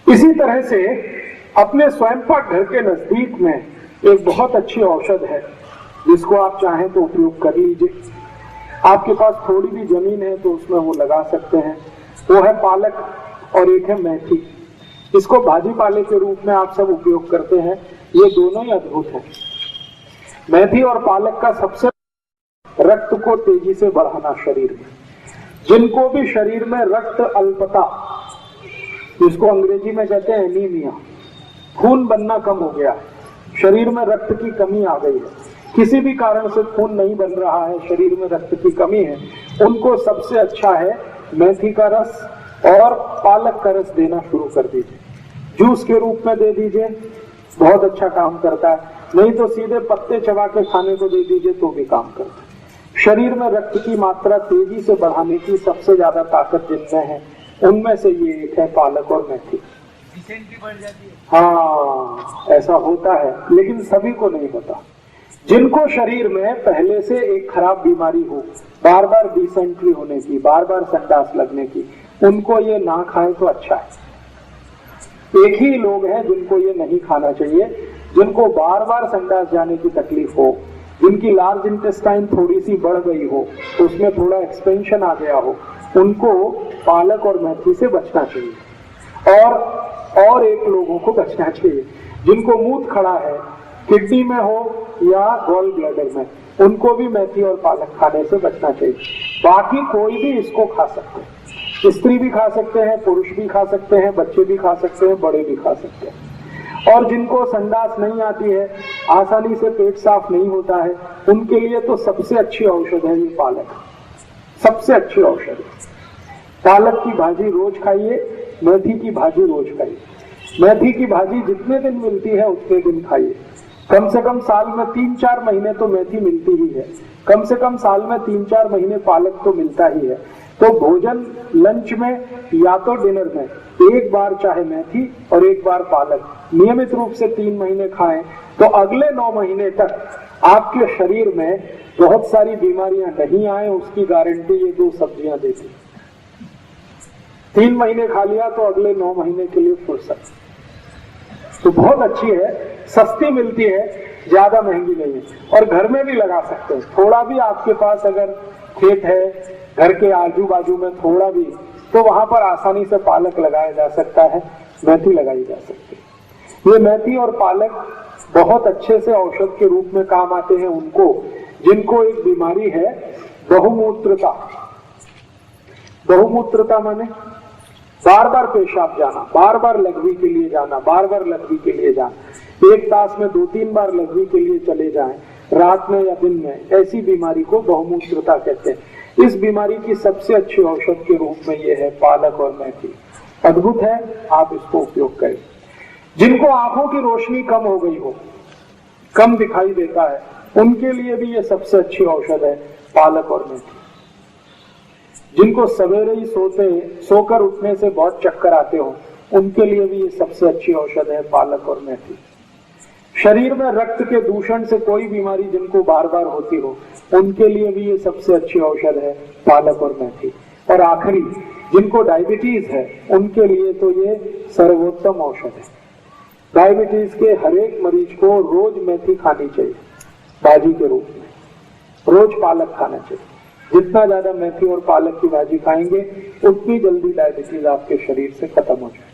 इसी तरह से अपने स्वयं पाक घर के नजदीक में एक बहुत अच्छी औषध है जिसको आप चाहें तो उपयोग कर लीजिए। आपके पास थोड़ी भी जमीन है तो उसमें वो लगा सकते हैं। वो है पालक और एक है मेथी। इसको भाजी पाले के रूप में आप सब उपयोग करते हैं। ये दोनों ही अद्भुत हैं। मेथी और पालक का सबसे रक्त को तेजी से बढ़ाना शरीर में, जिनको भी शरीर में रक्त अल्पता, जिसको अंग्रेजी में कहते हैं एनीमिया, खून बनना कम हो गया है, शरीर में रक्त की कमी आ गई है, किसी भी कारण से खून नहीं बन रहा है, शरीर में रक्त की कमी है, उनको सबसे अच्छा है मेथी का रस और पालक का रस देना शुरू कर दीजिए। जूस के रूप में दे दीजिए, बहुत अच्छा काम करता है। नहीं तो सीधे पत्ते चबा के खाने को दे दीजिए तो भी काम करता है। शरीर में रक्त की मात्रा तेजी से बढ़ाने की सबसे ज्यादा ताकत जिनमें है उनमें से ये एक है पालक और मेथी। बढ़ जाती है। हाँ, ऐसा होता है, लेकिन सभी को नहीं होता। जिनको शरीर में पहले से एक खराब बीमारी हो, बार बार डिसेंट्री होने की, बार बार संडास लगने की, उनको ये ना खाएं तो अच्छा है। एक ही लोग हैं जिनको ये नहीं खाना चाहिए, जिनको बार बार संडास जाने की तकलीफ हो, जिनकी लार्ज इंटेस्टाइन थोड़ी सी बढ़ गई हो, उसमें थोड़ा एक्सपेंशन आ गया हो, उनको पालक और मेथी से बचना चाहिए। और एक लोगों को बचना चाहिए जिनको मूत्र खड़ा है, किडनी में हो या गॉल ब्लैडर में, उनको भी मेथी और पालक खाने से बचना चाहिए। बाकी कोई भी इसको खा सकते हैं, स्त्री भी खा सकते हैं, पुरुष भी खा सकते हैं, बच्चे भी खा सकते हैं, बड़े भी खा सकते हैं। और जिनको संडास नहीं आती है, आसानी से पेट साफ नहीं होता है, उनके लिए तो सबसे अच्छी औषध है ये पालक, सबसे अच्छी औषध है। पालक की भाजी रोज खाइए, मेथी की भाजी रोज खाइए। मेथी की भाजी जितने दिन मिलती है उतने दिन खाइए। कम से कम साल में 3-4 महीने तो मेथी मिलती ही है, कम से कम साल में 3-4 महीने पालक तो मिलता ही है। तो भोजन लंच में या तो डिनर में एक बार चाहे मेथी और एक बार पालक नियमित रूप से 3 महीने खाएं तो अगले 9 महीने तक आपके शरीर में बहुत सारी बीमारियां नहीं आए, उसकी गारंटी ये 2 सब्जियां देती। 3 महीने खा लिया तो अगले 9 महीने के लिए फुर्सत। तो बहुत अच्छी है, सस्ती मिलती है, ज्यादा महंगी नहीं है और घर में भी लगा सकते हैं। थोड़ा भी आपके पास अगर खेत है, घर के आजू बाजू में थोड़ा भी, तो वहां पर आसानी से पालक लगाया जा सकता है, मेथी लगाई जा सकती है। ये मेथी और पालक बहुत अच्छे से औषध के रूप में काम आते हैं उनको जिनको एक बीमारी है बहुमूत्रता। बहुमूत्रता माने बार बार पेशाब जाना, बार बार लघवी के लिए जाना, बार बार लघवी के लिए जाना, एक तास में 2-3 बार लघवी के लिए चले जाएं, रात में या दिन में, ऐसी बीमारी को बहुमूत्रता कहते हैं। इस बीमारी की सबसे अच्छी औषध के रूप में यह है पालक और मेथी। अद्भुत है, आप इसको उपयोग करें। जिनको आंखों की रोशनी कम हो गई हो, कम दिखाई देता है, उनके लिए भी ये सबसे अच्छी औषध है पालक और मेथी। जिनको सवेरे ही सोकर उठने से बहुत चक्कर आते हो, उनके लिए भी ये सबसे अच्छी औषध है पालक और मेथी। शरीर में रक्त के दूषण से कोई बीमारी जिनको बार बार होती हो, उनके लिए भी ये सबसे अच्छी औषध है पालक और मेथी। और आखिरी, जिनको डायबिटीज है, उनके लिए तो ये सर्वोत्तम औषध है। डायबिटीज के हर एक मरीज को रोज मेथी खानी चाहिए भाजी के रूप में, रोज पालक खाना चाहिए। जितना ज्यादा मेथी और पालक की भाजी खाएंगे उतनी जल्दी डायबिटीज आपके शरीर से खत्म हो जाए।